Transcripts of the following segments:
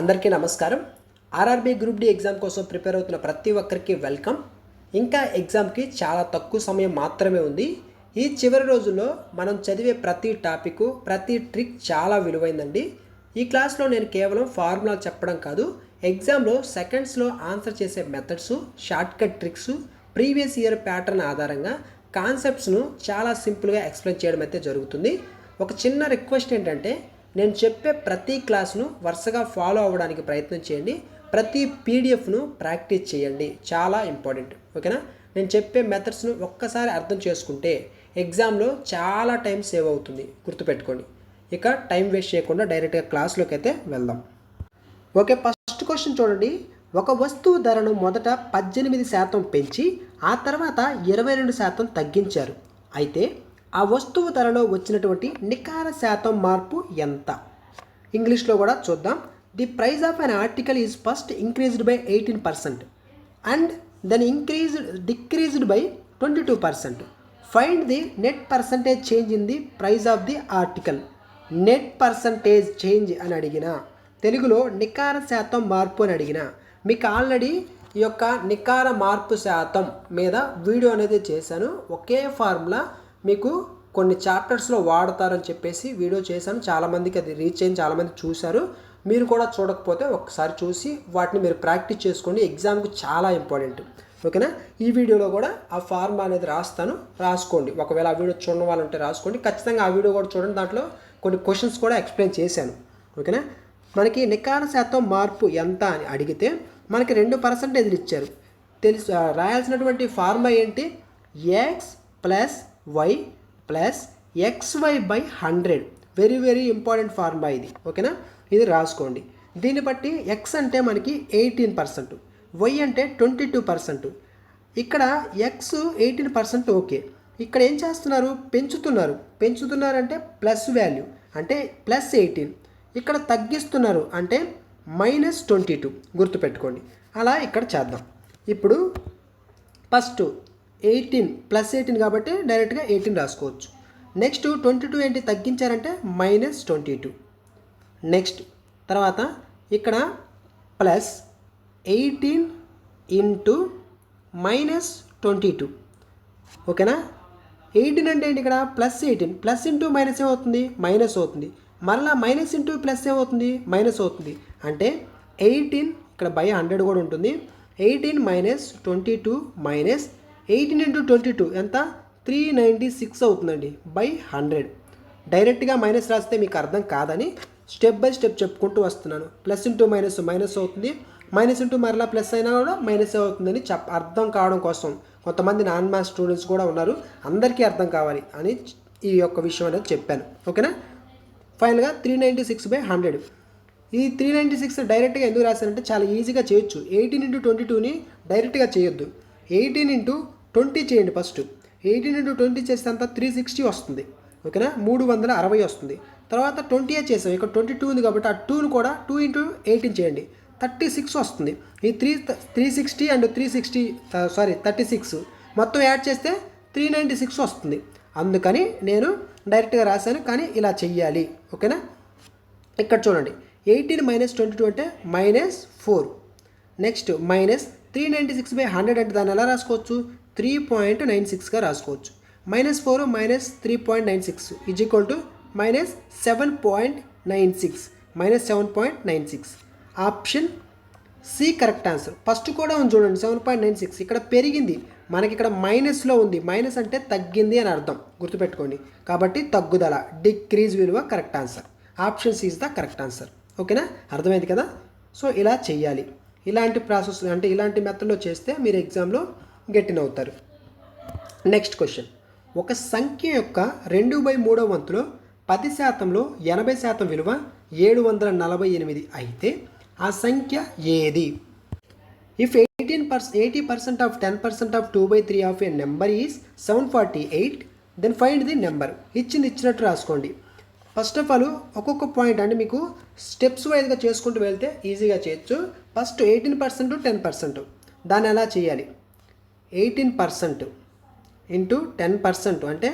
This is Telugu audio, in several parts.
అందరికీ నమస్కారం. ఆర్ఆర్బీ గ్రూప్ డి ఎగ్జామ్ కోసం ప్రిపేర్ అవుతున్న ప్రతి ఒక్కరికి వెల్కమ్. ఇంకా ఎగ్జామ్కి చాలా తక్కువ సమయం మాత్రమే ఉంది. ఈ చివరి రోజుల్లో మనం చదివే ప్రతి టాపిక్, ప్రతి ట్రిక్ చాలా విలువైందండి. ఈ క్లాస్లో నేను కేవలం ఫార్ములా చెప్పడం కాదు, ఎగ్జామ్లో సెకండ్స్లో ఆన్సర్ చేసే methods, shortcut tricks, previous year pattern ఆధారంగా కాన్సెప్ట్స్ను చాలా సింపుల్గా ఎక్స్ప్లెయిన్ చేయడం అయితే జరుగుతుంది. ఒక చిన్న రిక్వెస్ట్ ఏంటంటే, నేను చెప్పే ప్రతి క్లాస్ను వరుసగా ఫాలో అవ్వడానికి ప్రయత్నం చేయండి. ప్రతి పీడిఎఫ్ను ప్రాక్టీస్ చేయండి, చాలా ఇంపార్టెంట్. ఓకేనా? నేను చెప్పే మెథడ్స్ను ఒక్కసారి అర్థం చేసుకుంటే ఎగ్జామ్లో చాలా టైం సేవ్ అవుతుంది, గుర్తుపెట్టుకోండి. ఇక టైం వేస్ట్ చేయకుండా డైరెక్ట్గా క్లాస్లోకి అయితే వెళ్దాం. ఓకే, ఫస్ట్ క్వశ్చన్ చూడండి. ఒక వస్తువు ధరను మొదట 18% పెంచి ఆ తర్వాత 22% తగ్గించారు. అయితే ఆ వస్తువు ధరలో వచ్చినటువంటి నికర శాతం మార్పు ఎంత? ఇంగ్లీష్లో కూడా చూద్దాం. The price of an article is first increased by 18% and then decreased by 22%. Find the net percentage change in the price of the article. Net percentage change అని అడిగిన, తెలుగులో నికర శాతం మార్పు అని అడిగిన, మీకు ఆల్రెడీ ఈ యొక్క నికర మార్పు శాతం మీద వీడియో అనేది చేశాను. ఒకే ఫార్ములా మీకు కొన్ని చాప్టర్స్లో వాడతారని చెప్పేసి వీడియో చేశాను. చాలామందికి అది రీచ్ అయింది, చాలామంది చూశారు. మీరు కూడా చూడకపోతే ఒకసారి చూసి వాటిని మీరు ప్రాక్టీస్ చేసుకోండి, ఎగ్జామ్కి చాలా ఇంపార్టెంట్. ఓకేనా? ఈ వీడియోలో కూడా ఆ ఫార్ములా అనేది రాసుకోండి. ఒకవేళ ఆ వీడియో చూడడం వాళ్ళు ఉంటే రాసుకోండి. ఖచ్చితంగా ఆ వీడియో కూడా చూడండి, దాంట్లో కొన్ని క్వశ్చన్స్ కూడా ఎక్స్ప్లెయిన్ చేశాను. ఓకేనా? మనకి నికర శాతం మార్పు ఎంత అని అడిగితే మనకి 2% ఇచ్చారు. రాయాల్సినటువంటి ఫార్ములా ఏంటి? X plus Y plus XY by 100. Very very important formula ఇది. ఓకేనా? ఇది రాసుకోండి. దీన్ని బట్టి ఎక్స్ అంటే మనకి 18%, వై అంటే 22%. ఇక్కడ ఎక్స్ 18% ఓకే. ఇక్కడ ఏం చేస్తున్నారు? పెంచుతున్నారంటే ప్లస్ వాల్యూ అంటే +18. ఇక్కడ తగ్గిస్తున్నారు అంటే -22. గుర్తుపెట్టుకోండి. అలా ఇక్కడ చేద్దాం. ఇప్పుడు ఫస్ట్ 18 +18 కాబట్టి డైరెక్ట్గా 18 రాసుకోవచ్చు. నెక్స్ట్ 22 ఏంటి? తగ్గించారంటే -22. నెక్స్ట్ తర్వాత ఇక్కడ +18 ఇంటూ -22. ఓకేనా? 18 అంటే ఏంటి? ఇక్కడ +18 ప్లస్ ఇంటూ మైనస్ ఏమవుతుంది? మైనస్ అవుతుంది. మరలా మైనస్ ఇంటూ ప్లస్ ఏమవుతుంది? మైనస్ అవుతుంది. అంటే 18 ఇక్కడ బై 100 కూడా ఉంటుంది. 18 -22 మైనస్ 18 ఇంటూ 22 ఎంత? 396 అవుతుందండి బై 100. డైరెక్ట్గా మైనస్ రాస్తే మీకు అర్థం కాదని స్టెప్ బై స్టెప్ చెప్పుకుంటూ వస్తున్నాను. ప్లస్ ఇంటూ మైనస్ మైనస్ అవుతుంది, మైనస్ ఇంటూ మరలా ప్లస్ అయినా కూడా మైనస్ అవుతుందని అర్థం కావడం కోసం. కొంతమంది నాన్ మ్యాథ్స్ స్టూడెంట్స్ కూడా ఉన్నారు, అందరికీ అర్థం కావాలి అని ఈ యొక్క విషయం అనేది చెప్పాను. ఓకేనా? ఫైనల్గా 396 బై 100. ఈ 396 డైరెక్ట్గా ఎందుకు రాశానంటే చాలా ఈజీగా చేయొచ్చు. 18 ఇంటూ 22ని డైరెక్ట్గా చేయొద్దు. 18 ఇంటూ 20 చేయండి ఫస్ట్. 18 ఇంటూ 20 చేస్తే అంతా 360 వస్తుంది. ఓకేనా? 360 వస్తుంది. తర్వాత 20 చేసాం, ఇక్కడ 22 ఉంది కాబట్టి ఆ 2ను కూడా 2 ఇంటూ 18 చేయండి, 36 వస్తుంది. ఈ 360 అండ్ 36 మొత్తం యాడ్ చేస్తే 396 వస్తుంది. అందుకని నేను డైరెక్ట్గా రాశాను, కానీ ఇలా చెయ్యాలి. ఓకేనా? ఇక్కడ చూడండి, 18 -22 అంటే -4. నెక్స్ట్ -396 బై 100 అంటే దాన్ని ఎలా రాసుకోవచ్చు? 3.96గా రాసుకోవచ్చు. -4 -3.96 is equal to -7.96. -7.96 option C correct answer. First కూడా ఉంది చూడండి, 7.96. ఇక్కడ పెరిగింది, మనకి ఇక్కడ మైనస్లో ఉంది. మైనస్ అంటే తగ్గింది అని అర్థం, గుర్తుపెట్టుకోండి. కాబట్టి తగ్గుదల, డిక్రీజ్ విలువ correct answer. Option C is the correct answer. ఓకేనా? అర్థమైంది కదా? సో ఇలా చెయ్యాలి. ఇలాంటి ప్రాసెస్ అంటే ఇలాంటి మెథడ్లో చేస్తే మీరు ఎగ్జామ్లో గెట్టిన్ అవుతారు. Next question. ఒక సంఖ్య యొక్క 2/3 వంతులో 10%లో 80% విలువ 748 అయితే ఆ సంఖ్య ఏది? If 80% of 10% of 2/3 of a number is 748, then find the number. ఇచ్చినట్టు రాసుకోండి. ఫస్ట్ ఆఫ్ ఆల్ ఒక్కొక్క పాయింట్ అంటే మీకు స్టెప్స్ వైజ్గా చేసుకుంటూ వెళ్తే ఈజీగా చేయొచ్చు. ఫస్ట్ 18% 10%, దాన్ని ఎలా చేయాలి? 18% ఇంటూ 10% అంటే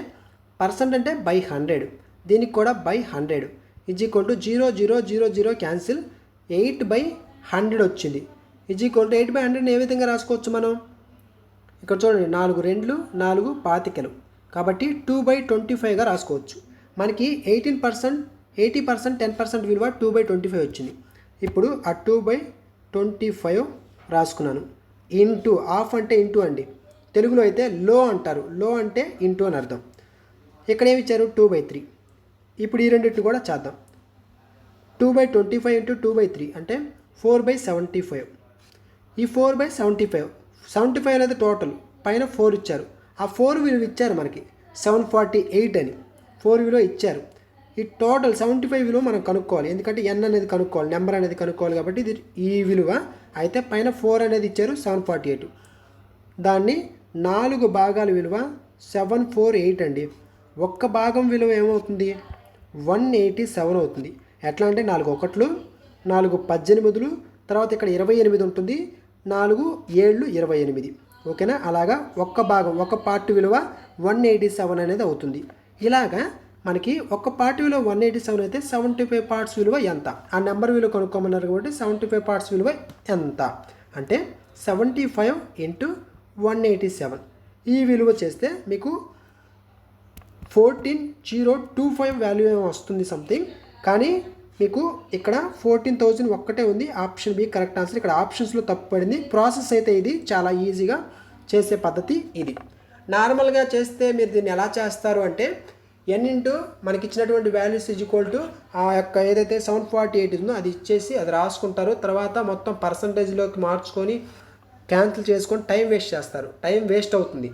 పర్సెంట్ అంటే బై 100, దీనికి కూడా by 100 is equal to 0 0 0 0 cancel, 8/100 వచ్చింది. ఈజ్ ఈక్వల్ టు 8/100 ఏ విధంగా రాసుకోవచ్చు మనం? ఇక్కడ చూడండి, 4 2 4 25 కాబట్టి 2/25గా రాసుకోవచ్చు. మనకి 80% 10% విలువ 2/25 వచ్చింది. ఇప్పుడు ఆ 2/25 రాసుకున్నాను. ఇంటూ, ఆఫ్ అంటే ఇంటూ అండి, తెలుగులో అయితే లో అంటారు, లో అంటే ఇంటూ అని అర్థం. ఇక్కడ ఏమి ఇచ్చారు? 2/3. ఇప్పుడు ఈ రెండింటిని కూడా చేద్దాం. 2/25 ఇంటూ 2/3 అంటే 4/75. ఈ 4/75 75 అనేది టోటల్, పైన 4 ఇచ్చారు. ఆ 4 విలువ ఇచ్చారు మనకి 748 అని 4 విలువ ఇచ్చారు. ఈ టోటల్ 75 విలువ మనం కనుక్కోవాలి, ఎందుకంటే n అనేది కనుక్కోవాలి, నెంబర్ అనేది కనుక్కోవాలి కాబట్టి ఇది ఈ విలువ. అయితే పైన 4 అనేది ఇచ్చారు 748. దాన్ని 4 భాగాల విలువ 748 అండి. ఒక్క భాగం విలువ ఏమవుతుంది? 187 అవుతుంది. ఎట్లా అంటే 4 1లు 4 18లు, తర్వాత ఇక్కడ 28 ఉంటుంది, 4 7 28. ఓకేనా? అలాగా ఒక్క భాగం, ఒక పార్ట్ విలువ 187 అనేది అవుతుంది. ఇలాగా మనకి ఒక పార్ట్ విలువ 187 అయితే 75 పార్ట్స్ విలువ ఎంత? ఆ నెంబర్ విలువ కనుక్కోమన్నారు కాబట్టి 75 పార్ట్స్ విలువ ఎంత అంటే 75 ఇంటూ 187. ఈ విలువ చేస్తే మీకు 14025 వాల్యూ ఏమో వస్తుంది సంథింగ్. కానీ మీకు ఇక్కడ 14,000 ఒక్కటే ఉంది. Option B correct answer. ఇక్కడ ఆప్షన్స్లో తప్పు పడింది. ప్రాసెస్ అయితే ఇది చాలా ఈజీగా చేసే పద్ధతి ఇది. నార్మల్గా చేస్తే మీరు దీన్ని ఎలా చేస్తారు అంటే n ఇంటూ మనకి ఇచ్చినటువంటి వాల్యూస్ ఈజ్ ఈక్వల్ టు ఆ యొక్క ఏదైతే 748 ఉందో అది ఇచ్చేసి అది రాసుకుంటారు. తర్వాత మొత్తం పర్సంటేజ్లోకి మార్చుకొని క్యాన్సిల్ చేసుకొని టైం వేస్ట్ చేస్తారు. టైం వేస్ట్ అవుతుంది.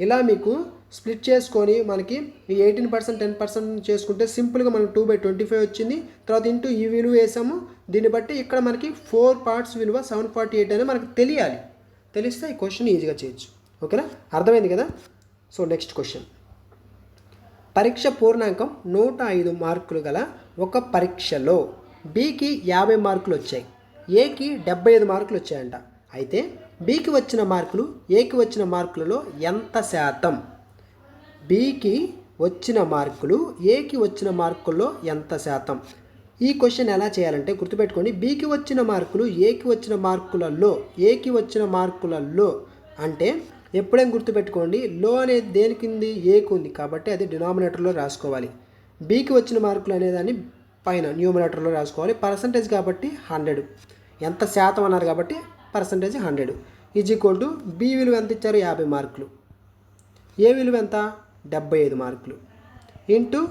ఇలా మీకు స్ప్లిట్ చేసుకొని మనకి ఈ 18% 10% చేసుకుంటే సింపుల్గా మనకు 2/25 వచ్చింది. తర్వాత ఇంటూ ఈ విలువ వేసాము. దీన్ని బట్టి ఇక్కడ మనకి 4 పార్ట్స్ విలువ 748 అనేది మనకు తెలియాలి. తెలిస్తే ఈ క్వశ్చన్ ఈజీగా చేయొచ్చు. ఓకేనా? అర్థమైంది కదా? So next question. పరీక్ష పూర్ణాంకం 105 మార్కులు గల ఒక పరీక్షలో బికి 50 మార్కులు వచ్చాయి, ఏకి 75 మార్కులు వచ్చాయంట. అయితే బికి వచ్చిన మార్కులు ఏకి వచ్చిన మార్కులలో ఎంత శాతం? బికి వచ్చిన మార్కులు ఏకి వచ్చిన మార్కుల్లో ఎంత శాతం? ఈ క్వశ్చన్ ఎలా చేయాలంటే గుర్తుపెట్టుకోండి, బికి వచ్చిన మార్కులు ఏకి వచ్చిన మార్కులలో, ఏకి వచ్చిన మార్కులలో అంటే ఎప్పుడేం గుర్తుపెట్టుకోండి, లో అనేది దేనికి ఉంది? ఏకి ఉంది కాబట్టి అది డినామినేటర్లో రాసుకోవాలి. బికి వచ్చిన మార్కులు అనేదాన్ని పైన న్యూమినేటర్లో రాసుకోవాలి. పర్సంటేజ్ కాబట్టి 100, ఎంత శాతం అన్నారు కాబట్టి percentage 100 is equal to be విలువ ఎంత ఇచ్చారు? 50 మార్కులు. ఏ విలువ ఎంత? 75 మార్కులు ఇంటూ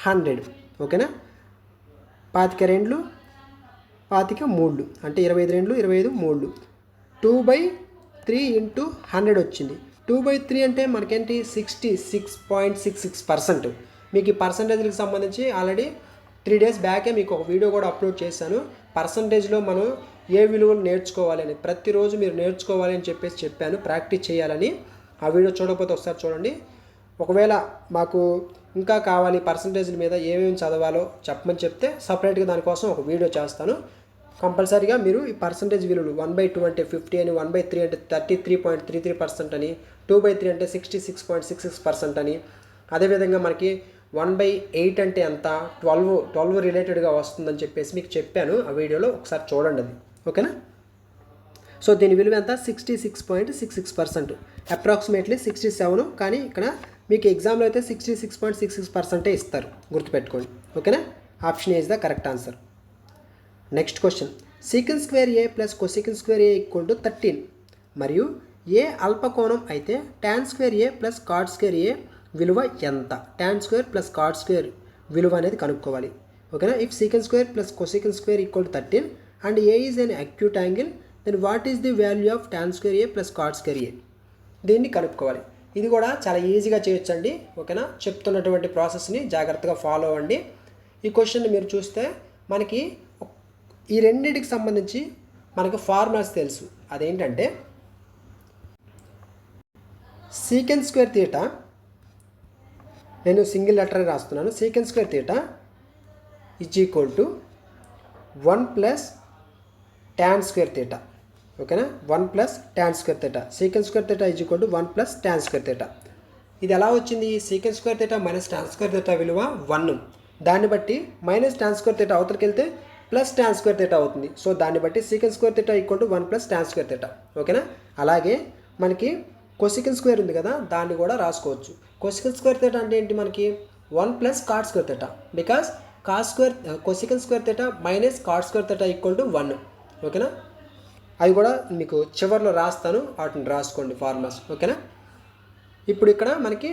100. ఓకేనా? 25 2 25 3 అంటే 25 2 25 3 2/3 ఇంటూ 100 వచ్చింది. 2/3 అంటే మనకేంటి? 66.66%. మీకు ఈ పర్సంటేజ్కి సంబంధించి ఆల్రెడీ 3 days బ్యాకే మీకు ఒక వీడియో కూడా అప్లోడ్ చేశాను. పర్సంటేజ్లో మనం ఏ విలువలు నేర్చుకోవాలని, ప్రతిరోజు మీరు నేర్చుకోవాలి అని చెప్పాను, ప్రాక్టీస్ చేయాలని. ఆ వీడియో చూడకపోతే ఒకసారి చూడండి. ఒకవేళ మాకు ఇంకా కావాలి పర్సంటేజ్ల మీద ఏమేమి చదవాలో చెప్పమని చెప్తే సపరేట్గా దానికోసం ఒక వీడియో చేస్తాను. కంపల్సరీగా మీరు ఈ పర్సంటేజ్ విలువలు 1/2 అంటే 50 అని, 1/3 అంటే 33.33% అని, 2/3 అంటే 66.66% అని, అదేవిధంగా మనకి 1/8 అంటే ఎంత? 12 రిలేటెడ్గా వస్తుందని చెప్పేసి మీకు చెప్పాను ఆ వీడియోలో. ఒకసారి చూడండి అది. ఓకేనా? సో దీని విలువ ఎంత? 66.66%, అప్రాక్సిమేట్లీ 67. కానీ ఇక్కడ మీకు ఎగ్జామ్లో అయితే 66.66% ఇస్తారు, గుర్తుపెట్టుకోండి. ఓకేనా? Option A is the correct answer. Next question. Secant square A plus cosecant square A equal to 13 మరియు ఏ అల్పకోణం అయితే tan square A plus cot square A విలువ ఎంత? Tan square plus cot square విలువ అనేది కనుక్కోవాలి. ఓకేనా? If secant square plus cosecant square equal to 13 and A is an acute angle, then what is the value of tan square A plus cot square ఏ? దీన్ని కనుక్కోవాలి. ఇది కూడా చాలా ఈజీగా చేయొచ్చండి. ఓకేనా? చెప్తున్నటువంటి ప్రాసెస్ని జాగ్రత్తగా ఫాలో అవ్వండి. ఈ క్వశ్చన్ని మీరు చూస్తే మనకి ఈ రెండింటికి సంబంధించి మనకు ఫార్ములాస్ తెలుసు. అదేంటంటే సీకెంట్ స్క్వేర్ థీటా, నేను సింగిల్ లెటర్ రాస్తున్నాను. Secant square theta is equal to 1 plus tan square theta. ఓకేనా? 1 plus tan square theta. Secant square theta is equal to 1 plus tan square theta. ఇది ఎలా వచ్చింది? Secant square theta minus tan square theta విలువ 1. దాన్ని బట్టి మైనస్ టాన్ స్క్వేర్ థీటా అవతలకి వెళ్తే ప్లస్ tan స్క్వేర్ థీటా అవుతుంది. సో దాన్ని బట్టి secant square theta equal to 1 plus tan square theta. ఓకేనా? అలాగే మనకి కొసికెంట్ స్క్వేర్ ఉంది కదా, దాన్ని కూడా రాసుకోవచ్చు. కొసికెంట్ స్క్వేర్ థీటా అంటే ఏంటి మనకి 1 plus cot square theta. Because cosecant square theta minus cot square theta equal to 1. ఓకేనా? అవి కూడా మీకు చివరిలో రాస్తాను, వాటిని రాసుకోండి ఫార్ములాస్. ఓకేనా? ఇప్పుడు ఇక్కడ మనకి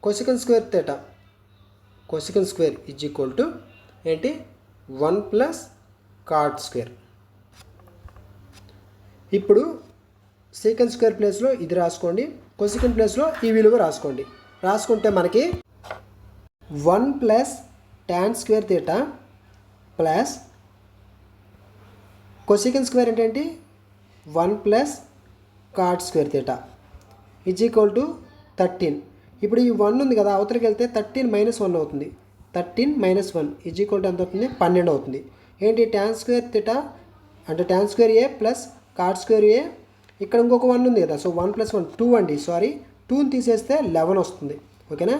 cosecant square theta, cosecant square is equal to ఏంటి 1 ప్లస్ కాట్ స్క్వేర్. ఇప్పుడు సీకెంట్ స్క్వేర్ ప్లేస్లో ఇది రాసుకోండి, కొసికెంట్ ప్లేస్లో ఈ విలువ రాసుకోండి. రాసుకుంటే మనకి 1 plus tan square theta plus cosecant square అంటే ఏంటి 1 plus cot square theta is equal to 13. ఇప్పుడు ఈ 1 ఉంది కదా, అవతలకి వెళ్తే 13 మైనస్ 1 అవుతుంది. 13 మైనస్ 1 ఈజ్ ఈక్వల్ టు ఎంత అవుతుంది? 12 అవుతుంది. ఏంటి tan స్క్వేర్ థీటా అంటే tan square A plus cot square ఏ. ఇక్కడ ఇంకొక 1 ఉంది కదా, సో 1 ప్లస్ 1 2 అండి. సారీ, 2ని తీసేస్తే 11 వస్తుంది. ఓకేనా?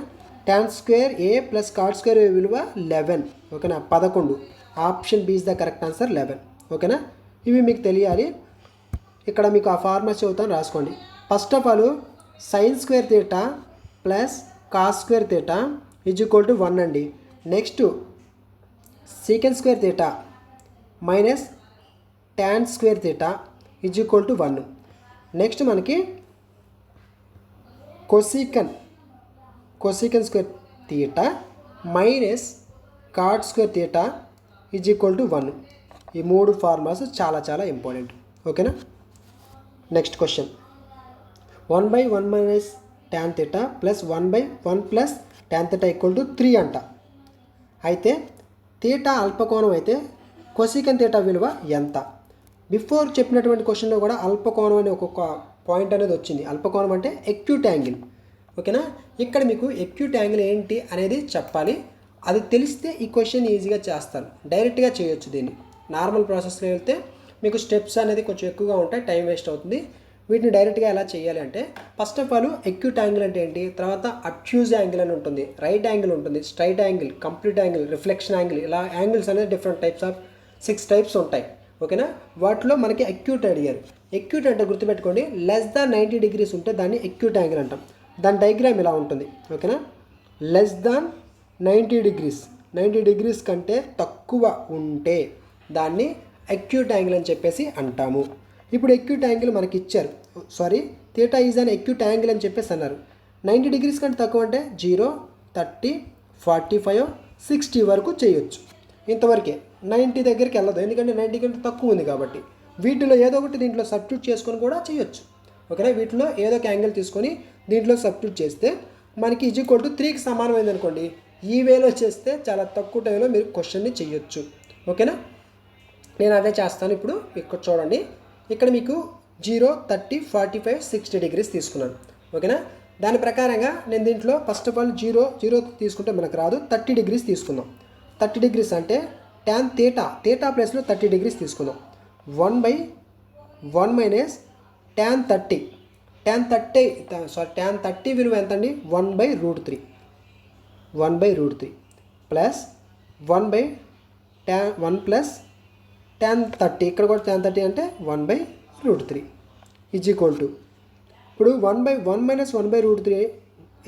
tan square A plus cot square A విలువ 11. ఓకేనా? 11. Option B is the correct answer 11. ఓకేనా? ఇవి మీకు తెలియాలి. ఇక్కడ మీకు ఆ ఫార్ములా చదువుతాను, రాసుకోండి. First of all sine square theta plus cos square theta is equal to 1 అండి. Next secant square theta minus tan square theta is equal to 1. Next మనకి cosecant square theta minus cot square theta is equal to 1. ఈ 3 ఫార్ములాస్ చాలా చాలా ఇంపార్టెంట్. ఓకేనా? Next question 1/1 minus tan theta plus 1/1 plus tan theta equal to 3 అంట. అయితే థీటా అల్పకోణం అయితే కొసికెంట్ థీటా విలువ ఎంత? బిఫోర్ చెప్పినటువంటి క్వశ్చన్లో కూడా అల్పకోణం అనే ఒక్కొక్క పాయింట్ అనేది వచ్చింది. అల్పకోణం అంటే ఎక్యూట్ యాంగిల్. ఓకేనా? ఇక్కడ మీకు ఎక్యూట్ యాంగిల్ ఏంటి అనేది చెప్పాలి. అది తెలిస్తే ఈ క్వశ్చన్ ఈజీగా చేస్తారు, డైరెక్ట్గా చేయొచ్చు. దీన్ని నార్మల్ ప్రాసెస్లో వెళ్తే మీకు స్టెప్స్ అనేది కొంచెం ఎక్కువగా ఉంటాయి, టైం వేస్ట్ అవుతుంది. వీటిని డైరెక్ట్గా ఎలా చేయాలి అంటే first of all acute angle అంటే ఏంటి, తర్వాత అబ్ట్యూజ్ యాంగిల్ అని ఉంటుంది, రైట్ యాంగిల్ ఉంటుంది, straight angle, complete angle, reflection angle, ఇలా యాంగిల్స్ అనేది డిఫరెంట్ టైప్స్ ఆఫ్ 6 టైప్స్ ఉంటాయి. ఓకేనా? వాటిలో మనకి ఎక్యూట్ అడిగారు. ఎక్యూట్ అంటే గుర్తుపెట్టుకోండి, లెస్ దాన్ 90 డిగ్రీస్ ఉంటే దాన్ని ఎక్యూట్ యాంగిల్ అంటాం. దాని డయాగ్రామ్ ఇలా ఉంటుంది. ఓకేనా? లెస్ దాన్ 90 డిగ్రీస్, 90 డిగ్రీస్ కంటే తక్కువ ఉంటే దాన్ని ఎక్యూట్ యాంగిల్ అని చెప్పేసి అంటాము. ఇప్పుడు ఎక్యూట్ యాంగిల్ మనకి ఇచ్చారు, sorry theta is an acute angle అని చెప్పేసి అన్నారు. 90 డిగ్రీస్ కంటే తక్కువ అంటే 0, 30, 45, 60 వరకు చేయొచ్చు. ఇంతవరకే, 90 దగ్గరికి వెళ్ళదు, ఎందుకంటే 90 కంటే తక్కువ ఉంది కాబట్టి. వీటిలో ఏదో ఒకటి దీంట్లో సబ్స్టిట్యూట్ చేసుకొని కూడా చేయొచ్చు. ఓకేనా? వీటిలో ఏదో ఒక యాంగిల్ తీసుకొని దీంట్లో సబ్స్టిట్యూట్ చేస్తే మనకి ఈజ్ ఈక్వల్ టు 3కి సమానమైంది అనుకోండి. ఈ వేలో చేస్తే చాలా తక్కువ టైంలో మీరు క్వశ్చన్ని చేయొచ్చు. ఓకేనా? నేను అదే చేస్తాను. ఇప్పుడు ఇక్కడ చూడండి, ఇక్కడ మీకు 0, 30, 45, 60 డిగ్రీస్ తీసుకున్నాను. ఓకేనా? దాని ప్రకారంగా నేను దీంట్లో ఫస్ట్ ఆఫ్ ఆల్ 0 తీసుకుంటే మనకు రాదు, 30 డిగ్రీస్ తీసుకుందాం. 30 డిగ్రీస్ అంటే tan థీటా ప్లేస్లో 30 డిగ్రీస్ తీసుకుందాం. 1/1 మైనస్ tan 30. tan 30 విలువ ఎంత అండి? 1/√3. 1/√3 ప్లస్ 1 ప్లస్ tan 30, ఇక్కడ కూడా tan 30 అంటే 1/√3 ఈజ్ ఈక్వల్ టు, ఇప్పుడు 1/1 మైనస్ 1/√3,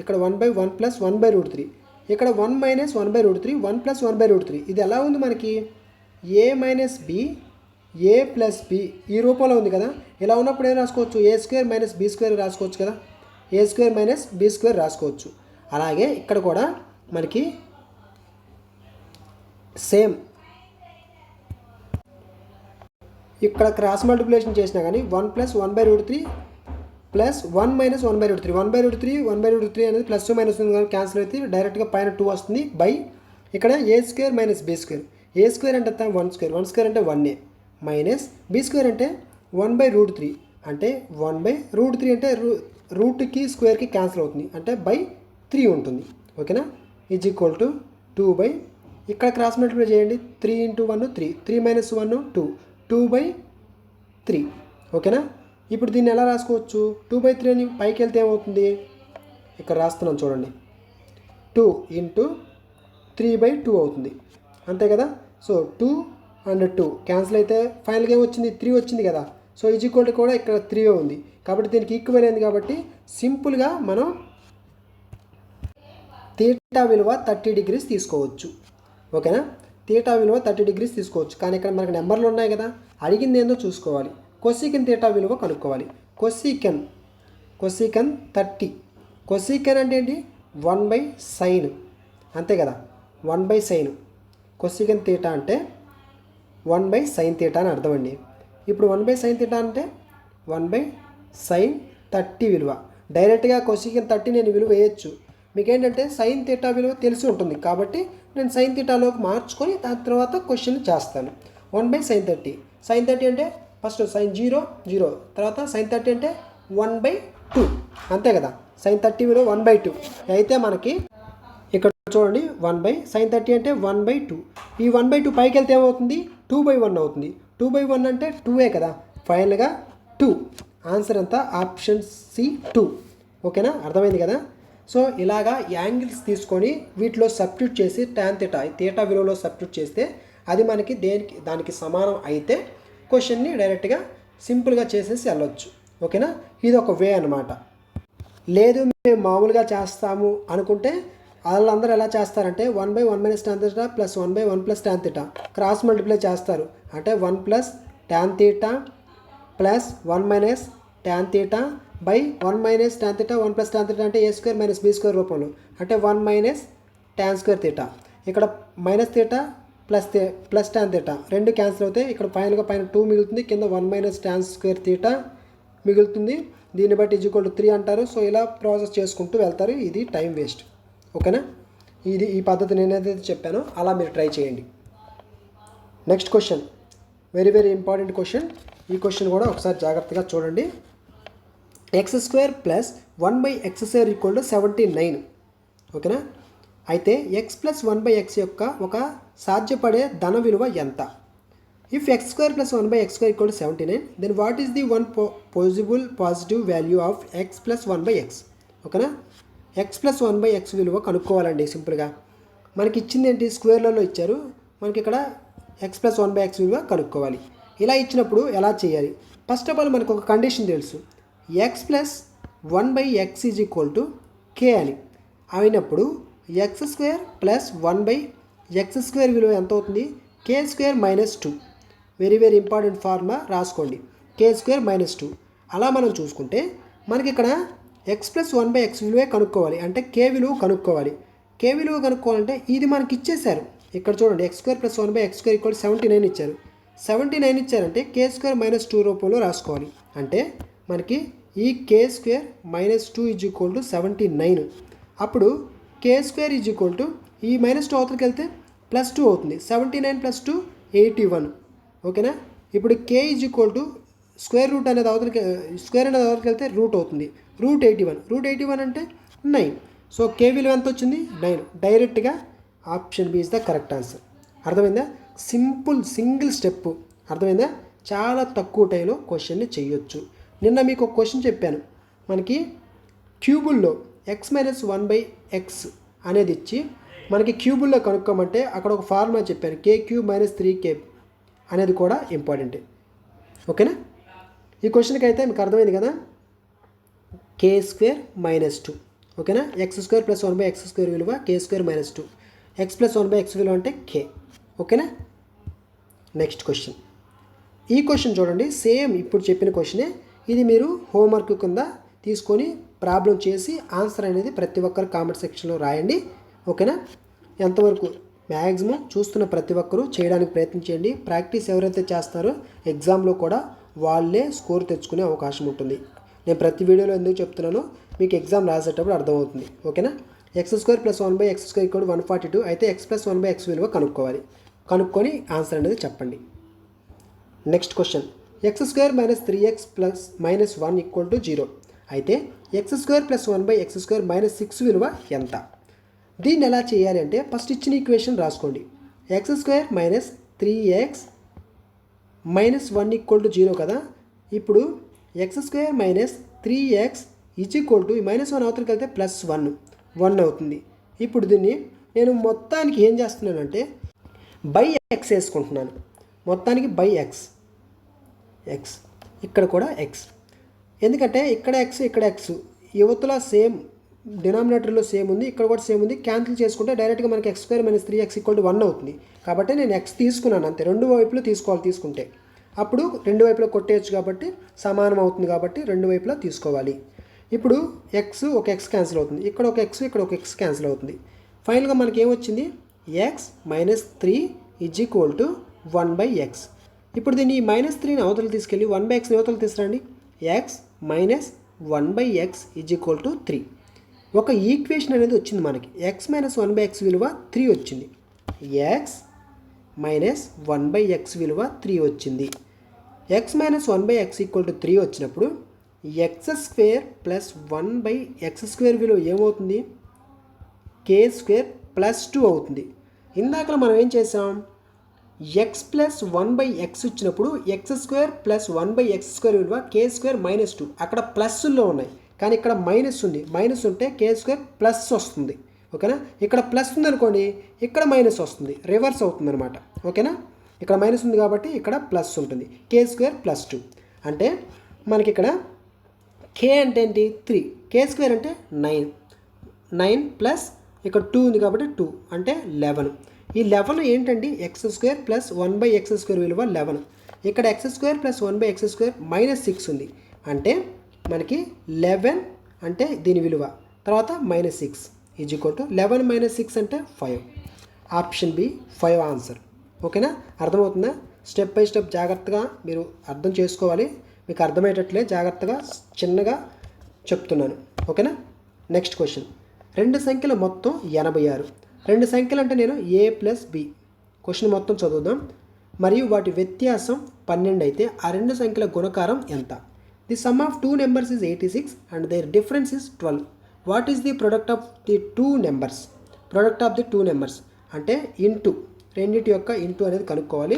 ఇక్కడ 1/1 ప్లస్ 1/√3, ఇక్కడ 1 మైనస్ 1/√3, 1 ప్లస్ 1/√3. ఇది ఎలా ఉంది మనకి? ఏ మైనస్ బి, ఏ ప్లస్ బి ఈ రూపంలో ఉంది కదా. ఇలా ఉన్నప్పుడు ఏం రాసుకోవచ్చు? ఏ స్క్వేర్ మైనస్ బి స్క్వేర్ రాసుకోవచ్చు కదా, ఏ స్క్వేర్ మైనస్ బి స్క్వేర్ రాసుకోవచ్చు. అలాగే ఇక్కడ కూడా మనకి సేమ్, ఇక్కడ క్రాస్ మల్టిప్లికేషన్ చేసినా కానీ 1 ప్లస్ 1/√3 ప్లస్ 1 మైనస్ 1/√3, 1/√3 అనేది ప్లస్ మైనస్ క్యాన్సిల్ అయితే డైరెక్ట్గా పైన 2 వస్తుంది. బై ఇక్కడ ఏ స్క్వేర్ మైనస్ బి స్క్వేర్, ఏ స్క్వేర్ అంటే 1 స్క్వేర్, 1 స్క్వేర్ అంటే 1a, మైనస్ బి స్క్వేర్ అంటే 1/√3 అంటే 1/√3 అంటే రూట్కి స్క్వేర్కి క్యాన్సిల్ అవుతుంది, అంటే బై 3 ఉంటుంది. ఓకేనా? ఈజ్ ఈక్వల్ టు 2 ఇక్కడ క్రాస్ మల్టిప్లై చేయండి, 3 × 1 3, 3 మైనస్ 1 2, 2/3. ఓకేనా? ఇప్పుడు దీన్ని ఎలా రాసుకోవచ్చు? 2/3 అని పైకి వెళ్తే ఏమవుతుంది? ఇక్కడ రాస్తున్నాం చూడండి, 2 × 3/2 అవుతుంది, అంతే కదా. సో 2 అండ్ 2 క్యాన్సిల్ అయితే ఫైనల్గా ఏమొచ్చింది 3 వచ్చింది కదా. సో ఈజ్ ఈక్వల్ టు కూడా ఇక్కడ 3 ఉంది కాబట్టి దీనికి ఈక్వల్ అయింది కాబట్టి సింపుల్గా మనం తీటా విలువ 30 డిగ్రీస్ తీసుకోవచ్చు. ఓకేనా, తీటా విలువ 30 డిగ్రీస్ తీసుకోవచ్చు. కానీ ఇక్కడ మనకి నెంబర్లు ఉన్నాయి కదా, అడిగింది ఏందో చూసుకోవాలి. కొసీకెన్ తీటా విలువ కనుక్కోవాలి. కొసీకెన్ 30. కొసీకెన్ అంటే ఏంటి 1/sin, అంతే కదా, 1/sin. కొసీకెన్ తీటా అంటే 1/sin తీటా అని అర్థం అండి. ఇప్పుడు 1/sin తీటా అంటే 1/sin 30 విలువ. డైరెక్ట్గా కొసీకెన్ 30 నేను విలువ వేయచ్చు. మీకు ఏంటంటే సైన్ తీటా విలువ తెలిసి ఉంటుంది కాబట్టి నేను సైన్ తీటాలోకి మార్చుకొని దాని తర్వాత క్వశ్చన్ చేస్తాను. 1/sin 30. sin 30 అంటే ఫస్ట్ sin 0 తర్వాత sin 30 అంటే 1/2, అంతే కదా. sin 30 విలువ 1/2 అయితే మనకి ఇక్కడ చూడండి 1/sin 30 అంటే 1/2. ఈ 1/2 పైకి వెళ్తే ఏమవుతుంది 2/1 అవుతుంది. 2/1 అంటే 2ఏ కదా, ఫైనల్గా 2. ఆన్సర్ అంతా ఆప్షన్ C 2. ఓకేనా, అర్థమైంది కదా. సో ఇలాగా యాంగిల్స్ తీసుకొని వీటిలో సబ్స్టిట్యూట్ చేసి tan తీటా తీటా విలువలో సబ్స్టిట్యూట్ చేస్తే అది మనకి దానికి సమానం అయితే క్వశ్చన్ని డైరెక్ట్గా సింపుల్గా చేసేసి వెళ్ళొచ్చు. ఓకేనా, ఇది ఒక వే అనమాట. లేదు మేము మామూలుగా చేస్తాము అనుకుంటే వాళ్ళందరూ ఎలా చేస్తారంటే 1/1 - tan θ plus 1/1 + tan θ cross multiply చేస్తారు. అంటే 1 + tan θ plus 1 - tan θ by 1 - tan θ 1 + tan θ అంటే a² - b² రూపంలో, అంటే 1 - tan² θ. ఇక్కడ -θ ప్లస్ tan θ రెండు క్యాన్సిల్ అవుతాయి. ఇక్కడ ఫైనల్గా పైన 2 మిగులుతుంది, కింద 1 - tan² θ మిగులుతుంది. దీన్ని బట్టి = 3 అంటారు. సో ఇలా ప్రాసెస్ చేసుకుంటూ వెళ్తారు. ఇది టైం వేస్ట్. ఓకేనా, ఈ పద్ధతి నేనైతే చెప్పానో అలా మీరు ట్రై చేయండి. Next question very very important question. ఈ క్వశ్చన్ కూడా ఒకసారి జాగ్రత్తగా చూడండి. x² + 1/x² = 79. ఓకేనా, అయితే x + 1/x యొక్క ఒక సాధ్యపడే ధన విలువ ఎంత? If x² + 1/x² = 79, then what is the one possible positive value of x + 1/x? ఓకేనా, x + 1/x విలువ కనుక్కోవాలండి. సింపుల్గా మనకి ఇచ్చింది ఏంటి, స్క్వేర్లలో ఇచ్చారు. మనకి ఇక్కడ x + 1/x విలువ కనుక్కోవాలి. ఇలా ఇచ్చినప్పుడు ఎలా చేయాలి? ఫస్ట్ ఆఫ్ ఆల్ మనకు ఒక కండిషన్ తెలుసు, x + 1/x = k అని అయినప్పుడు x² + 1/x² విలువ ఎంత అవుతుంది? k² - 2. Very very important formula రాసుకోండి, k² - 2. అలా మనం చూసుకుంటే మనకి ఇక్కడ x + 1/x విలువే కనుక్కోవాలి, అంటే k విలువ కనుక్కోవాలి. k విలువ కనుక్కోవాలంటే ఇది మనకి ఇచ్చేశారు. ఇక్కడ చూడండి x² + 1/x² = 79 ఇచ్చారు. 79 ఇచ్చారంటే k² - 2 రూపంలో రాసుకోవాలి. అంటే మనకి ఈ k² - 2 = 79. అప్పుడు k² ఈ -2 అవతలకి వెళ్తే +2 అవుతుంది. 79 + 2 81. ఓకేనా, ఇప్పుడు k స్క్వేర్ రూట్ అనేది అవతలకి వెళ్తే రూట్ అవుతుంది. √81 అంటే 9. సో k విలువ ఎంత వచ్చింది? 9. డైరెక్ట్గా option B is the correct answer. అర్థమైందా? Single step. అర్థమైందా? చాలా తక్కువ టైంలో క్వశ్చన్ని చేయొచ్చు. నిన్న మీకు ఒక క్వశ్చన్ చెప్పాను, మనకి క్యూబుల్లో x - 1/x అనేది ఇచ్చి మనకి క్యూబుల్లో కనుక్కోమంటే అక్కడ ఒక ఫార్ములా చెప్పాను, k³ - 3k అనేది కూడా ఇంపార్టెంటే. ఓకేనా, ఈ క్వశ్చన్కి అయితే మీకు అర్థమైంది కదా, k² - 2. ఓకేనా, x² + 1/x² విలువ k² - 2. x + 1/x విలువ అంటే k. ఓకేనా, నెక్స్ట్ క్వశ్చన్. ఈ క్వశ్చన్ చూడండి, సేమ్ ఇప్పుడు చెప్పిన క్వశ్చనే. ఇది మీరు హోంవర్క్ కింద తీసుకొని ప్రాబ్లం చేసి ఆన్సర్ అనేది ప్రతి ఒక్కరు కామెంట్ సెక్షన్లో రాయండి. ఓకేనా, ఎంతవరకు మ్యాక్సిమం చూస్తున్న ప్రతి ఒక్కరూ చేయడానికి ప్రయత్నించండి. ప్రాక్టీస్ ఎవరైతే చేస్తారో ఎగ్జామ్లో కూడా వాళ్ళే స్కోర్ తెచ్చుకునే అవకాశం ఉంటుంది. నేను ప్రతి వీడియోలో ఎందుకు చెప్తున్నానో మీకు ఎగ్జామ్ రాసేటప్పుడు అర్థమవుతుంది. ఓకేనా, x² + 1/x² = 142. అయితే x + 1/x విలువ కనుక్కొని ఆన్సర్ అనేది చెప్పండి. Next question, x² - 3x + -1 = 0. అయితే x² + 1/x² - 6 విలువ ఎంత? దీన్ని ఎలా చేయాలి అంటే ఫస్ట్ ఇచ్చిన ఈక్వేషన్ రాసుకోండి. x² - 3x - 1 = 0 కదా. ఇప్పుడు x² - 3x = -1 అవతలకి వెళ్తే +1 అవుతుంది. ఇప్పుడు దీన్ని నేను మొత్తానికి ఏం చేస్తున్నానంటే బై x వేసుకుంటున్నాను. మొత్తానికి బై ఎక్స్, ఎక్స్ ఇక్కడ కూడా ఎక్స్. ఎందుకంటే ఇక్కడ ఎక్స్ ఇక్కడ ఎక్స్ యువతల సేమ్ డినామినేటర్లో సేమ్ ఉంది, ఇక్కడ కూడా సేమ్ ఉంది. క్యాన్సిల్ చేసుకుంటే డైరెక్ట్గా మనకి x² - 3x = 1 అవుతుంది. కాబట్టి నేను x తీసుకున్నాను అంతే. రెండు వైపులు తీసుకోవాలి. తీసుకుంటే అప్పుడు రెండు వైపులా కొట్టేయచ్చు కాబట్టి సమానం అవుతుంది. కాబట్టి రెండు వైపులా తీసుకోవాలి. ఇప్పుడు x ఒక x క్యాన్సిల్ అవుతుంది, ఇక్కడ ఒక x ఇక్కడ ఒక x క్యాన్సిల్ అవుతుంది. ఫైనల్గా మనకి ఏమొచ్చింది? x - 3 = 1/x. ఇప్పుడు దీన్ని -3ని అవతల తీసుకెళ్ళి 1/xని అవతల తీసుకురండి. x - 1/x = 3. ఒక ఈక్వేషన్ అనేది వచ్చింది మనకి. x - 1/x విలువ 3 వచ్చింది. x - 1/x విలువ 3 వచ్చింది. x - 1/x = 3 వచ్చినప్పుడు x² + 1/x² విలువ ఏమవుతుంది? k² + 2 అవుతుంది. ఇందాక మనం ఏం చేసాం? x + 1/x వచ్చినప్పుడు x² + 1/x² విలువ k² - 2. అక్కడ ప్లస్లో ఉన్నాయి కానీ ఇక్కడ మైనస్ ఉంది. మైనస్ ఉంటే k² ప్లస్ వస్తుంది. ఓకేనా? ఇక్కడ ప్లస్ ఉందనుకోండి, ఇక్కడ మైనస్ వస్తుంది. రివర్స్ అవుతుంది అనమాట. ఓకేనా? ఇక్కడ మైనస్ ఉంది కాబట్టి ఇక్కడ ప్లస్ ఉంటుంది. k² + 2 అంటే మనకి ఇక్కడ k అంటే ఏంటి? 3. k² అంటే 9. 9 ప్లస్ ఇక్కడ 2 ఉంది కాబట్టి 2 అంటే 11. ఈ 11 ఏంటండి? x² + 1/x² విలువ 11. ఇక్కడ x² + 1/x² -6 ఉంది. అంటే మనకి 11 అంటే దీని విలువ, తర్వాత -6 = 11 - 6 అంటే 5. Option B 5 answer. ఓకేనా? అర్థమవుతుందా? స్టెప్ బై స్టెప్ జాగ్రత్తగా మీరు అర్థం చేసుకోవాలి. మీకు అర్థమయ్యేటట్లే జాగ్రత్తగా చిన్నగా చెప్తున్నాను. ఓకేనా? Next question. రెండు సంఖ్యల మొత్తం 86. రెండు సంఖ్యలు అంటే నేను a + b. క్వశ్చన్ మొత్తం చదువుదాం. మరియు వాటి వ్యత్యాసం 12 అయితే ఆ రెండు సంఖ్యల గుణకారం ఎంత? The sum of two numbers is 86 and their difference is 12. What is the product of the two numbers? Product of the two numbers అంటే ఇంటూ, రెండింటి యొక్క ఇంటూ అనేది కనుక్కోవాలి.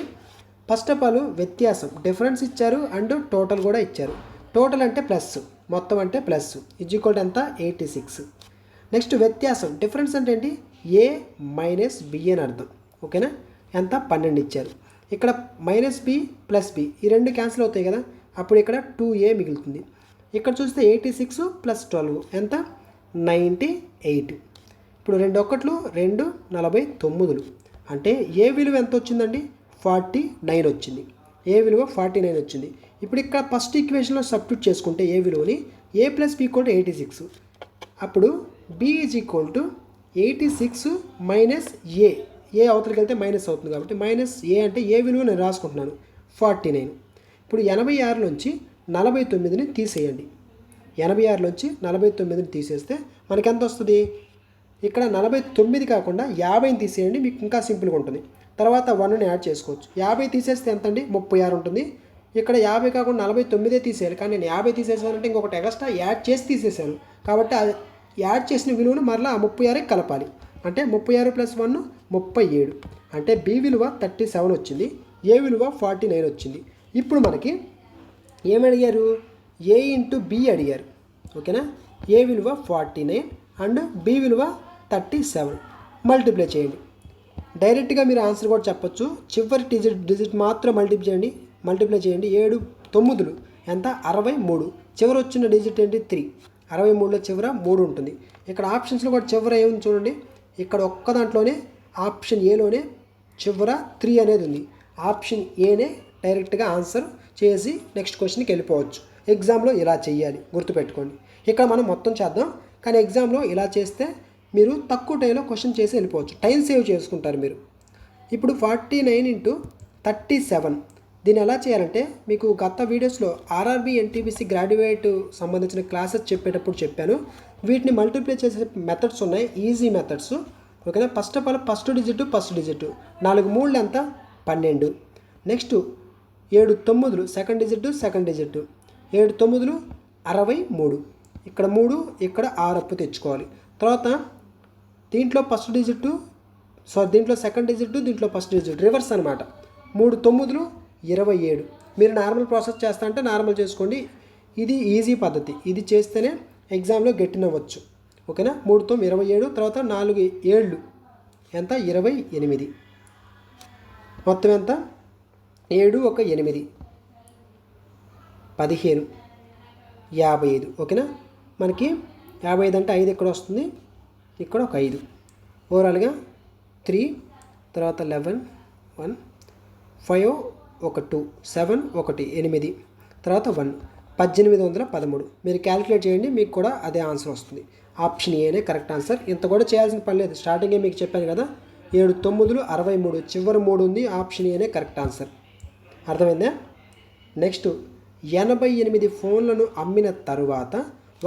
ఫస్ట్ ఆఫ్ ఆల్ వ్యత్యాసం డిఫరెన్స్ ఇచ్చారు అండ్ టోటల్ కూడా ఇచ్చారు. టోటల్ అంటే ప్లస్, మొత్తం అంటే ప్లస్ = ఎంత? 86. నెక్స్ట్ వ్యత్యాసం డిఫరెన్స్ అంటే ఏంటి? a - b అని అర్థం. ఓకేనా? ఎంత? 12 ఇచ్చారు. ఇక్కడ -b + b ఈ రెండు క్యాన్సిల్ అవుతాయి కదా, అప్పుడు ఇక్కడ 2a మిగులుతుంది. ఇక్కడ చూస్తే 86 + 12 ఎంత? 98. ఇప్పుడు 2 1 2 49 అంటే ఏ విలువ ఎంత వచ్చిందండి? 49 వచ్చింది. ఏ విలువ 49 వచ్చింది. ఇప్పుడు ఇక్కడ ఫస్ట్ ఈక్వేషన్లో సబ్స్టిట్యూట్ చేసుకుంటే ఏ విలువని a + b = 86. అప్పుడు b = 86 - a. ఏ అవతలకి వెళ్తే మైనస్ అవుతుంది కాబట్టి -a అంటే ఏ విలువ నేను రాసుకుంటున్నాను 49. ఇప్పుడు 86 నుంచి 49ని తీసేయండి. 86 నుంచి 49ని తీసేస్తే మనకి ఎంత వస్తుంది? ఇక్కడ 49 కాకుండా 50ని తీసేయండి, మీకు ఇంకా సింపుల్గా ఉంటుంది. తర్వాత 1ని యాడ్ చేసుకోవచ్చు. 50 తీసేస్తే ఎంత అండి? 36 ఉంటుంది. ఇక్కడ 50 కాకుండా 49 తీసేయాలి, కానీ నేను 50 తీసేసానంటే ఇంకొకటి ఎక్స్ట్రా యాడ్ చేసి తీసేసాను. కాబట్టి యాడ్ చేసిన విలువను మరలా ఆ 36కి కలపాలి. అంటే 36 + 1 37. అంటే b విలువ 37 వచ్చింది, a విలువ 49 వచ్చింది. ఇప్పుడు మనకి ఏమడిగారు? a × b అడిగారు. ఓకేనా? a విలువ 49 అండ్ b విలువ 37. మల్టిప్లై చేయండి. డైరెక్ట్గా మీరు ఆన్సర్ కూడా చెప్పొచ్చు. చివరి డిజిట్ మాత్రం మల్టిప్లై చేయండి. 7 9 ఎంత? 63. చివరి వచ్చిన డిజిట్ ఏంటి? 3. 63లో చివర 3 ఉంటుంది. ఇక్కడ ఆప్షన్స్లో కూడా చివర ఏముంది చూడండి. ఇక్కడ ఒక్క దాంట్లోనే ఆప్షన్ ఏలోనే చివర 3 అనేది ఉంది. ఆప్షన్ ఏనే డైరెక్ట్గా ఆన్సర్ చేసి నెక్స్ట్ క్వశ్చన్కి వెళ్ళిపోవచ్చు. ఎగ్జామ్లో ఇలా చేయాలి, గుర్తుపెట్టుకోండి. ఇక్కడ మనం మొత్తం చేద్దాం, కానీ ఎగ్జామ్లో ఇలా చేస్తే మీరు తక్కువ టైంలో క్వశ్చన్ చేసి వెళ్ళిపోవచ్చు. టైం సేవ్ చేసుకుంటారు మీరు. ఇప్పుడు 49 × 37 దీన్ని ఎలా చేయాలంటే మీకు గత వీడియోస్లో ఆర్ఆర్బీ ఎన్టీపీసీ గ్రాడ్యుయేట్ సంబంధించిన క్లాసెస్ చెప్పేటప్పుడు చెప్పాను. వీటిని మల్టిప్లై చేసే మెథడ్స్ ఉన్నాయి, ఈజీ మెథడ్స్. ఓకేనా? First of all first digit 4 3 ఎంత? 12. Next 7 9 second digit 7 9 63. ఇక్కడ 3 ఇక్కడ 6 తెచ్చుకోవాలి. తర్వాత దీంట్లో ఫస్ట్ డిజిట్ దీంట్లో సెకండ్ డిజిట్ దీంట్లో ఫస్ట్ డిజిట్ రివర్స్ అనమాట. 3 9 27. మీరు నార్మల్ ప్రాసెస్ చేస్తా అంటే నార్మల్ చేసుకోండి. ఇది ఈజీ పద్ధతి. ఇది చేస్తేనే ఎగ్జామ్లో గెట్టినవ్వచ్చు. ఓకేనా? 3 9 27. తర్వాత 4 7 ఎంత? 28. మొత్తం ఎంత? 7 ఒక 8 15 55 ఓకేనా. మనకి 55 అంటే 5 ఇక్కడ వస్తుంది, ఇక్కడ ఒక 5. ఓవరాల్గా 3 తర్వాత 11 1 5 ఒక 2 7 ఒకటి 8 తర్వాత 1 1813. మీరు క్యాలిక్యులేట్ చేయండి, మీకు కూడా అదే ఆన్సర్ వస్తుంది. ఆప్షన్ ఏనే కరెక్ట్ ఆన్సర్. ఇంత కూడా చేయాల్సిన పని లేదు, స్టార్టింగే మీకు చెప్పాను కదా. 7 9 63, చివరి 3 ఉంది. ఆప్షన్ ఏనే కరెక్ట్ ఆన్సర్. అర్థమైందా? నెక్స్ట్ 88 ఫోన్లను అమ్మిన తరువాత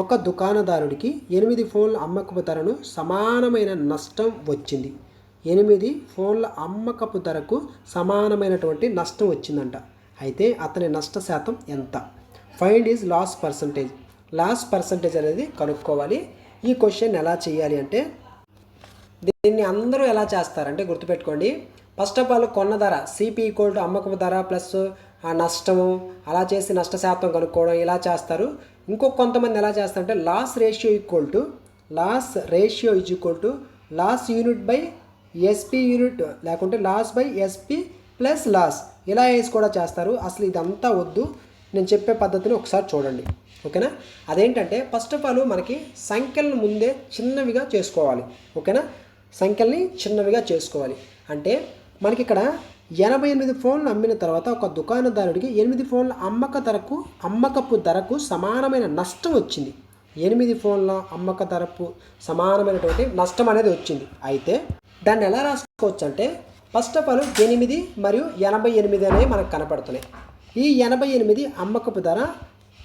ఒక దుకాణదారుడికి 8 ఫోన్ల అమ్మకపు ధరను సమానమైన నష్టం వచ్చింది. 8 ఫోన్ల అమ్మకపు ధరకు సమానమైనటువంటి నష్టం వచ్చిందంట. అయితే అతని నష్ట శాతం ఎంత? Find is loss percentage. Loss percentage అనేది కనుక్కోవాలి. ఈ క్వశ్చన్ ఎలా చేయాలి అంటే, దీన్ని అందరూ ఎలా చేస్తారంటే గుర్తుపెట్టుకోండి. ఫస్ట్ ఆఫ్ ఆల్ కొన్న ధర సిపి ఈక్వల్ టు అమ్మకపు ధర ప్లస్ ఆ నష్టము, అలా చేసి నష్ట శాతం కనుక్కోవడం ఇలా చేస్తారు. కొంతమంది ఎలా చేస్తారంటే loss ratio is equal to loss unit by SP unit, లేకుంటే loss by SP plus loss, ఇలా వేసి కూడా చేస్తారు. అసలు ఇదంతా వద్దు, నేను చెప్పే పద్ధతిని ఒకసారి చూడండి, ఓకేనా. అదేంటంటే ఫస్ట్ ఆఫ్ ఆల్ మనకి సంఖ్యలను ముందే చిన్నవిగా చేసుకోవాలి, ఓకేనా. సంఖ్యల్ని చిన్నవిగా చేసుకోవాలి అంటే మనకి ఇక్కడ 88 ఫోన్లు అమ్మిన తర్వాత ఒక దుకాణదారుడికి 8 ఫోన్ల అమ్మకపు ధరకు సమానమైన నష్టం వచ్చింది. 8 ఫోన్ల అమ్మక ధరకు సమానమైనటువంటి నష్టం అనేది వచ్చింది. అయితే దాన్ని ఎలా రాసుకోవచ్చు అంటే ఫస్ట్ ఆఫ్ ఆల్ 8 మరియు 88 అనేవి మనకు కనపడుతున్నాయి. ఈ 88 అమ్మకపు ధర,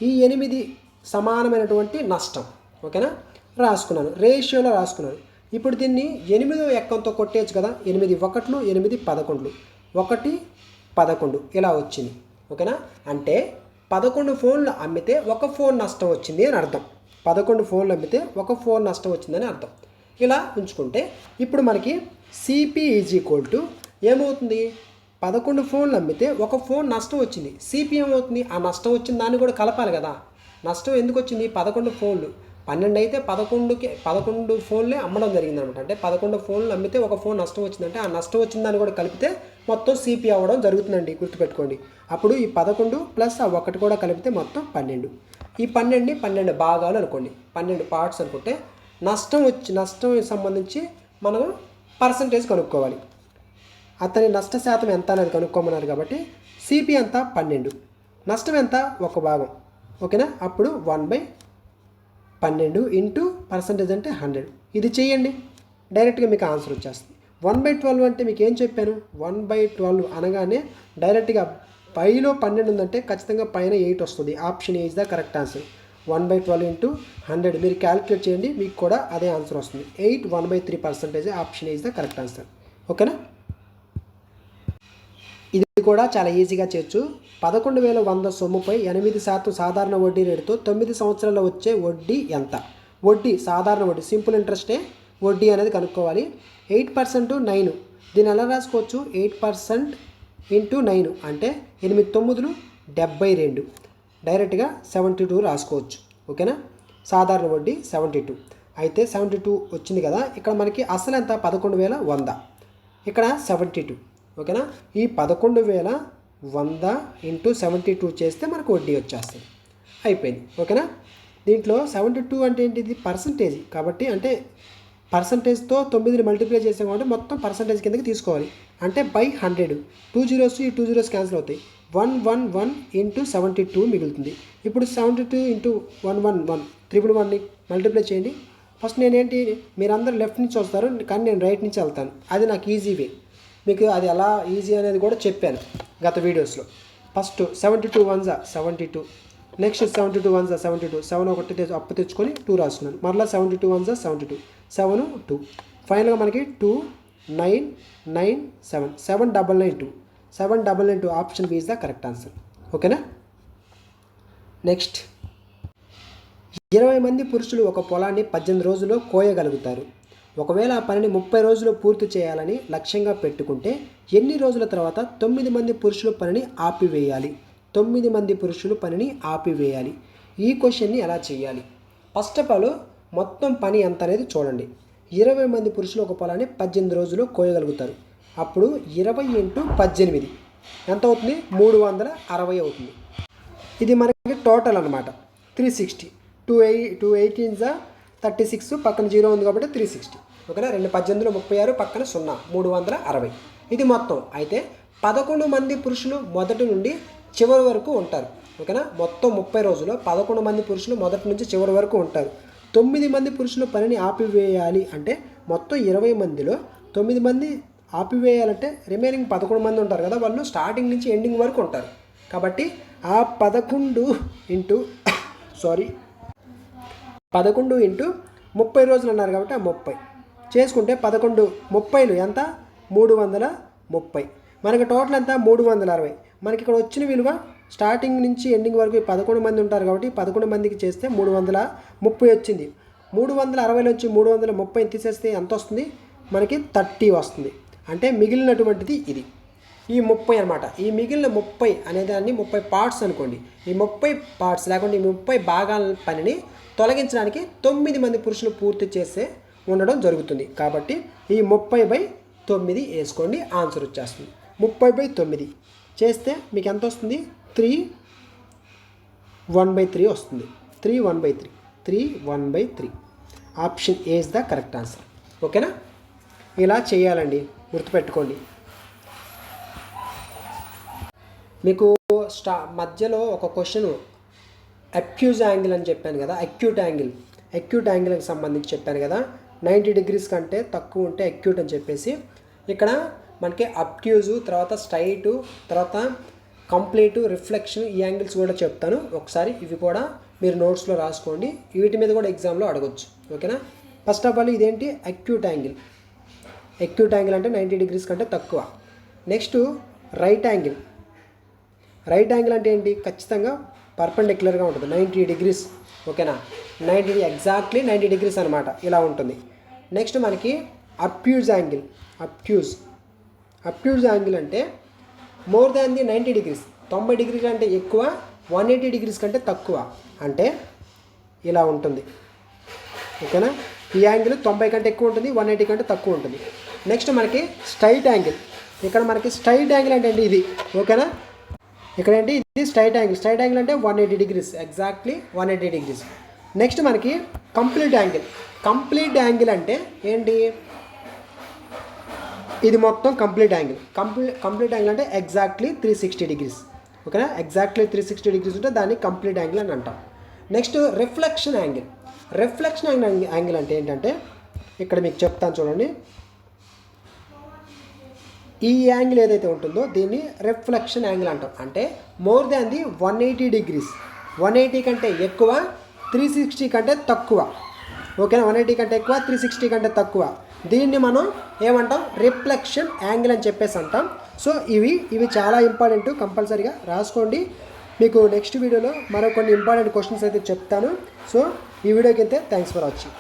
ఈ 8 సమానమైనటువంటి నష్టం, ఓకేనా. రాసుకున్నాను, రేషియోలో రాసుకున్నాను. ఇప్పుడు దీన్ని 8వ ఎక్కంతో కొట్టేయచ్చు కదా. 8 1 8 11 1 11 ఇలా వచ్చింది, ఓకేనా. అంటే 11 ఫోన్లు అమ్మితే ఒక ఫోన్ నష్టం వచ్చింది అని అర్థం. 11 ఫోన్లు అమ్మితే ఒక ఫోన్ నష్టం వచ్చిందని అర్థం. ఇలా ఉంచుకుంటే ఇప్పుడు మనకి సిపి ఈజ్ ఈక్వల్ టు ఏమవుతుంది, 11 ఫోన్లు అమ్మితే ఒక ఫోన్ నష్టం వచ్చింది. సిపి ఏమవుతుంది, ఆ నష్టం వచ్చిన దాన్ని కూడా కలపాలి కదా. నష్టం ఎందుకు వచ్చింది, 11 ఫోన్లు 12 అయితే 11 ఫోన్లే అమ్మడం జరిగింది అనమాట. అంటే 11 ఫోన్లు అమ్మితే ఒక ఫోన్ నష్టం వచ్చిందంటే ఆ నష్టం వచ్చిన దాన్ని కూడా కలిపితే మొత్తం సిపి అవ్వడం జరుగుతుందండి, గుర్తుపెట్టుకోండి. అప్పుడు ఈ 11 ప్లస్ ఆ 1 కూడా కలిపితే మొత్తం 12. ఈ 12 భాగాలు అనుకోండి, 12 పార్ట్స్ అనుకుంటే నష్టం సంబంధించి మనం పర్సంటేజ్ కనుక్కోవాలి. అతని నష్ట శాతం ఎంత అనేది కనుక్కోమన్నారు కాబట్టి సిపి ఎంత 12, నష్టం ఎంత 1 భాగం, ఓకేనా. అప్పుడు 1/12 ఇంటూ పర్సంటేజ్ అంటే 100. ఇది చేయండి, డైరెక్ట్గా మీకు ఆన్సర్ వచ్చేస్తుంది. 1/12 అంటే మీకు ఏం చెప్పాను, 1/12 అనగానే డైరెక్ట్గా పైలో 12 ఉందంటే ఖచ్చితంగా పైన 8 వస్తుంది. Option A is the correct answer. 1/12 into 100 మీరు క్యాలిక్యులేట్ చేయండి, మీకు కూడా అదే ఆన్సర్ వస్తుంది. 8 1/3%. Option A is the correct answer, ఓకేనా. ఇది కూడా చాలా ఈజీగా చేయొచ్చు. 11,100 సొమ్ముపై 8% సాధారణ వడ్డీ రేటుతో 9 సంవత్సరాల్లో వచ్చే వడ్డీ ఎంత? వడ్డీ సాధారణ వడ్డీ, సింపుల్ ఇంట్రెస్టే వడ్డీ అనేది కనుక్కోవాలి. 8% 9, దీన్ని ఎలా రాసుకోవచ్చు, 8% ఇంటూ 9 అంటే 8 9 72, డైరెక్ట్గా 72 రాసుకోవచ్చు, ఓకేనా. సాధారణ వడ్డీ 72. అయితే 72 వచ్చింది కదా. ఇక్కడ మనకి అసలు ఎంత 11,100, ఇక్కడ 72, ఓకేనా. ఈ 11,100 ఇంటూ 72 చేస్తే మనకు వడ్డీ వచ్చేస్తుంది, అయిపోయింది, ఓకేనా. దీంట్లో 72 అంటే ఏంటిది, పర్సంటేజ్ కాబట్టి, అంటే పర్సంటేజ్తో 9ని మల్టిప్లై చేసాం కాబట్టి మొత్తం పర్సంటేజ్ కిందకి తీసుకోవాలి. అంటే బై 100, 2 zeros ఈ 2 zeros క్యాన్సిల్ అవుతాయి. 111 ఇంటూ 72 మిగులుతుంది. ఇప్పుడు 72 ఇంటూ 111 111ని మల్టిప్లై చేయండి. ఫస్ట్ నేనేంటి, మీరందరూ లెఫ్ట్ నుంచి వస్తారు కానీ నేను రైట్ నుంచి వెళ్తాను, అది నాకు ఈజీ వే. మీకు అది ఎలా ఈజీ అనేది కూడా చెప్పాను గత వీడియోస్లో. ఫస్ట్ 72 1s 72, నెక్స్ట్ 72 1s 72, 7 ఒకటి అప్పు తెచ్చుకొని 2 రాస్తున్నాను. మరలా 72 1s 72, 7 2, ఫైనల్గా మనకి 2 9 9 7 799 799 option B is the correct answer, ఓకేనా. నెక్స్ట్ 20 మంది పురుషులు ఒక పొలాన్ని 18 రోజుల్లో కోయగలుగుతారు. ఒకవేళ ఆ పనిని 30 రోజుల్లో పూర్తి చేయాలని లక్ష్యంగా పెట్టుకుంటే ఎన్ని రోజుల తర్వాత 9 మంది పురుషులు పనిని ఆపివేయాలి? 9 మంది పురుషులు పనిని ఆపివేయాలి. ఈ క్వశ్చన్ని ఎలా చేయాలి? ఫస్ట్ ఆఫ్ ఆల్ మొత్తం పని ఎంత అనేది చూడండి. 20 మంది పురుషులు ఒక పొలాన్ని 18 రోజుల్లో కోయగలుగుతారు. అప్పుడు 20 × 18 ఎంత అవుతుంది? 360 అవుతుంది. ఇది మనకి టోటల్ అనమాట. 360 2 18 36 పక్కన 0 ఉంది కాబట్టి 360. ఓకేనా? 2 18 36 పక్కన 0 360. ఇది మొత్తం. అయితే 11 మంది పురుషులు మొదటి నుండి చివరి వరకు ఉంటారు. ఓకేనా? మొత్తం 30 రోజుల్లో 11 మంది పురుషులు మొదటి నుంచి చివరి వరకు ఉంటారు. 9 మంది పురుషులు పనిని ఆపివేయాలి అంటే మొత్తం 20 మందిలో 9 మంది ఆపివేయాలంటే రిమైనింగ్ 11 మంది ఉంటారు కదా, వాళ్ళు స్టార్టింగ్ నుంచి ఎండింగ్ వరకు ఉంటారు. కాబట్టి ఆ 11 ఇంటూ 30 రోజులు అన్నారు కాబట్టి ఆ 30 చేసుకుంటే 11 30లు ఎంత? 330. మనకి టోటల్ ఎంత? 360. మనకి ఇక్కడ వచ్చిన విలువ స్టార్టింగ్ నుంచి ఎండింగ్ వరకు 11 మంది ఉంటారు కాబట్టి 11 మందికి చేస్తే 330 వచ్చింది. 360 నుంచి 330 తీసేస్తే ఎంత వస్తుంది? మనకి 30 వస్తుంది. అంటే మిగిలినటువంటిది ఇది, ఈ 30 అనమాట. ఈ మిగిలిన 30 అనేదాన్ని 30 పార్ట్స్ అనుకోండి. ఈ 30 పార్ట్స్ లేకుంటే ఈ 30 భాగాల పనిని తొలగించడానికి 9 మంది పురుషులు పూర్తి చేసే ఉండడం జరుగుతుంది. కాబట్టి ఈ 30/9 వేసుకోండి, ఆన్సర్ వచ్చేస్తుంది. 30/9 చేస్తే మీకు ఎంత వస్తుంది? 3/1/3 వస్తుంది. 3/1/3 option A is the correct answer. ఓకేనా? ఇలా చేయాలండి, గుర్తుపెట్టుకోండి. మీకు మధ్యలో ఒక క్వశ్చన్ అక్యూజ్ యాంగిల్ అని చెప్పాను కదా, అక్యూట్ యాంగిల్కి సంబంధించి చెప్పాను కదా, 90 degrees కంటే తక్కువ ఉంటే అక్యూట్ అని చెప్పేసి. ఇక్కడ మనకి అబ్ట్యూజు, తర్వాత స్ట్రైటు, తర్వాత కంప్లీటు, రిఫ్లెక్షన్, ఈ యాంగిల్స్ కూడా చెప్తాను. ఒకసారి ఇవి కూడా మీరు నోట్స్లో రాసుకోండి, వీటి మీద కూడా ఎగ్జామ్లో అడగొచ్చు. ఓకేనా? ఫస్ట్ ఆఫ్ ఆల్ ఇదేంటి? అక్యూట్ యాంగిల్ అంటే 90 degrees కంటే తక్కువ. నెక్స్ట్ రైట్ యాంగిల్ అంటే ఏంటి? ఖచ్చితంగా పర్పెండిక్యులర్గా ఉంటుంది, 90 degrees. ఓకేనా? ఎగ్జాక్ట్లీ 90 degrees అనమాట, ఇలా ఉంటుంది. నెక్స్ట్ మనకి అబ్ట్యూజ్ యాంగిల్ అంటే more than the 90 degrees, 90 degrees అంటే ఎక్కువ, 180 degrees కంటే తక్కువ, అంటే ఇలా ఉంటుంది. ఓకేనా? ఈ యాంగిల్ 90 కంటే ఎక్కువ ఉంటుంది, 180 కంటే తక్కువ ఉంటుంది. నెక్స్ట్ మనకి స్ట్రైట్ యాంగిల్. ఇక్కడ మనకి స్ట్రైట్ యాంగిల్ అంటే ఏంటి? ఇది. ఓకేనా? ఇక్కడ ఏంటి? ఇది స్ట్రైట్ యాంగిల్ అంటే 180 degrees, ఎగ్జాక్ట్లీ 180 degrees. నెక్స్ట్ మనకి కంప్లీట్ యాంగిల్ అంటే ఏంటి? ఇది మొత్తం కంప్లీట్ యాంగిల్ అంటే ఎగ్జాక్ట్లీ 360 degrees. ఓకేనా? ఎగ్జాక్ట్లీ 360 degrees ఉంటే దాన్ని కంప్లీట్ యాంగిల్ అని అంటాం. నెక్స్ట్ రిఫ్లెక్షన్ యాంగిల్ అంటే ఏంటంటే ఇక్కడ మీకు చెప్తాను చూడండి. ఈ యాంగిల్ ఏదైతే ఉంటుందో దీన్ని రిఫ్లెక్షన్ యాంగిల్ అంటాం. అంటే మోర్ దాన్ ది 180 degrees, 180 కంటే ఎక్కువ, 360 కంటే తక్కువ. ఓకేనా? 180 కంటే ఎక్కువ, 360 కంటే తక్కువ. దీన్ని మనం ఏమంటాం? రిఫ్లెక్షన్ యాంగిల్ అని చెప్పేసి అంటాం. సో ఇవి చాలా ఇంపార్టెంట్, కంపల్సరీగా రాసుకోండి. మీకు నెక్స్ట్ వీడియోలో మరో కొన్ని ఇంపార్టెంట్ క్వశ్చన్స్ అయితే చెప్తాను. సో ఈ వీడియోకి అయితే థ్యాంక్స్ ఫర్ వాచింగ్.